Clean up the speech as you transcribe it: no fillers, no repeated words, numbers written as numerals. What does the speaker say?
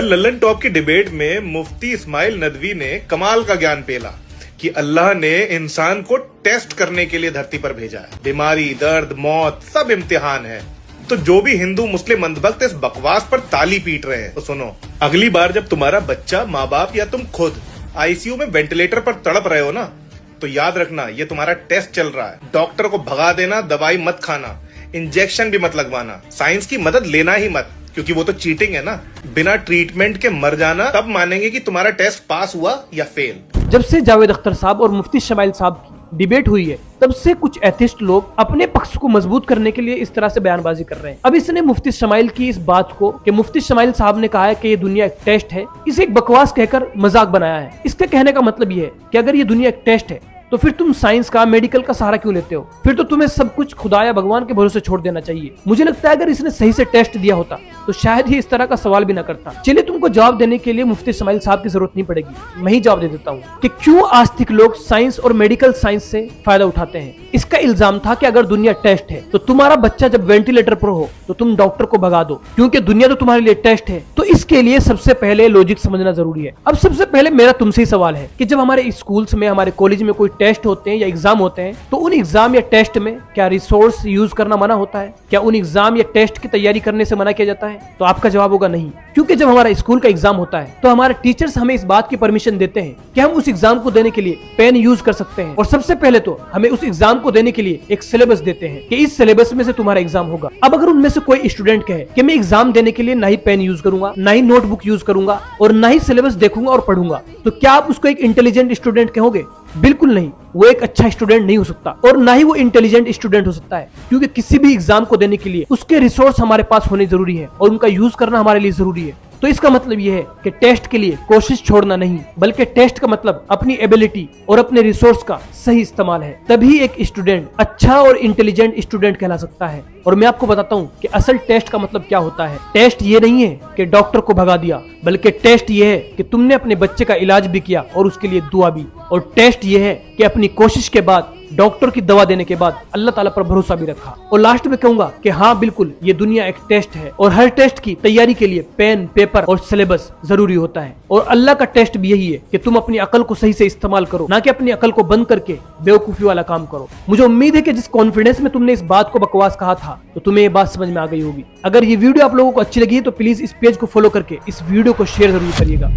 Lallan top की debate में मुफ्ती इस्माइल नदवी ने कमाल का ज्ञान पेला कि अल्लाह ने इंसान को टेस्ट करने के लिए धरती पर भेजा है। बीमारी, दर्द, मौत सब इम्तिहान है। तो जो भी हिंदू मुस्लिम अंधभक्त इस बकवास पर ताली पीट रहे हैं तो सुनो, अगली बार जब तुम्हारा बच्चा, माँ बाप या तुम खुद आईसीयू में वेंटिलेटर पर तड़प रहे हो ना, तो याद रखना ये तुम्हारा टेस्ट चल रहा है। डॉक्टर को भगा देना, दवाई मत खाना, इंजेक्शन भी मत लगवाना, साइंस की मदद लेना ही मत, क्योंकि वो तो चीटिंग है ना। बिना ट्रीटमेंट के मर जाना, तब मानेंगे कि तुम्हारा टेस्ट पास हुआ या फेल। जब से जावेद अख्तर साहब और मुफ्ती इस्माइल साहब की डिबेट हुई है, तब से कुछ एथिस्ट लोग अपने पक्ष को मजबूत करने के लिए इस तरह से बयानबाजी कर रहे हैं। अब इसने मुफ्ती इस्माइल की इस बात को कि मुफ्ती इस्माइल साहब ने कहा है कि ये दुनिया एक टेस्ट है, इसे एक बकवास कहकर मजाक बनाया है। इसके कहने का मतलब ये है कि अगर ये दुनिया एक टेस्ट है तो फिर तुम साइंस का, मेडिकल का सहारा क्यों लेते हो? फिर तो तुम्हें सब कुछ खुदा या भगवान के भरोसे छोड़ देना चाहिए। मुझे लगता है अगर इसने सही से टेस्ट दिया होता तो शायद ही इस तरह का सवाल भी ना करता। चलिए, तुमको जवाब देने के लिए मुफ्ती इस्माइल साहब की जरूरत नहीं पड़ेगी, मैं ही जवाब दे देता हूँ कि क्यों आस्तिक लोग साइंस और मेडिकल साइंस से फायदा उठाते हैं। इसका इल्जाम था कि अगर दुनिया टेस्ट है तो तुम्हारा बच्चा जब वेंटिलेटर पर हो तो तुम डॉक्टर को भगा दो, क्योंकि दुनिया तो तुम्हारे लिए टेस्ट है। तो इसके लिए सबसे पहले लॉजिक समझना जरूरी है। अब सबसे पहले मेरा तुमसे ही सवाल है कि जब हमारे स्कूल्स में, हमारे कॉलेज में कोई टेस्ट होते हैं या एग्जाम होते हैं, तो उन एग्जाम या टेस्ट में क्या रिसोर्स यूज करना मना होता है? क्या उन एग्जाम या टेस्ट की तैयारी करने से मना किया जाता है? तो आपका जवाब होगा नहीं, क्योंकि जब हमारा स्कूल का एग्जाम होता है तो हमारे टीचर्स हमें इस बात की परमिशन देते हैं कि हम उस एग्जाम को देने के लिए पेन यूज कर सकते हैं। और सबसे पहले तो हमें उस एग्जाम को देने के लिए एक सिलेबस देते हैं कि इस सिलेबस में से तुम्हारा एग्जाम होगा। अब अगर उनमें से कोई स्टूडेंट कहे कि मैं एग्जाम देने के लिए ना ही पेन यूज करूंगा, ना ही नोटबुक यूज करूंगा और ना ही सिलेबस देखूंगा और पढ़ूंगा, तो क्या आप उसको एक इंटेलिजेंट स्टूडेंट कहोगे? बिल्कुल नहीं, वो एक अच्छा स्टूडेंट नहीं हो सकता और ना ही वो इंटेलिजेंट स्टूडेंट हो सकता है, क्योंकि किसी भी एग्जाम को देने के लिए उसके रिसोर्स हमारे पास होने जरूरी है और उनका यूज करना हमारे लिए जरूरी है। तो इसका मतलब यह है कि टेस्ट के लिए कोशिश छोड़ना नहीं, बल्कि टेस्ट का मतलब अपनी एबिलिटी और अपने रिसोर्स का सही इस्तेमाल है। तभी एक स्टूडेंट अच्छा और इंटेलिजेंट स्टूडेंट कहला सकता है। और मैं आपको बताता हूँ कि असल टेस्ट का मतलब क्या होता है। टेस्ट ये नहीं है कि डॉक्टर को भगा दिया, बल्कि टेस्ट ये है कि तुमने अपने बच्चे का इलाज भी किया और उसके लिए दुआ भी। और टेस्ट ये है कि अपनी कोशिश के बाद, डॉक्टर की दवा देने के बाद अल्लाह ताला पर भरोसा भी रखा। और लास्ट में कहूंगा कि हाँ, बिल्कुल ये दुनिया एक टेस्ट है और हर टेस्ट की तैयारी के लिए पेन, पेपर और सिलेबस जरूरी होता है। और अल्लाह का टेस्ट भी यही है कि तुम अपनी अकल को सही से इस्तेमाल करो, ना कि अपनी अकल को बंद करके बेवकूफी वाला काम करो। मुझे उम्मीद है कि जिस कॉन्फिडेंस में तुमने इस बात को बकवास कहा था, तो तुम्हें ये बात समझ में आ गई होगी। अगर ये वीडियो आप लोगों को अच्छी लगी है तो प्लीज इस पेज को फॉलो करके इस वीडियो को शेयर जरूर करिएगा।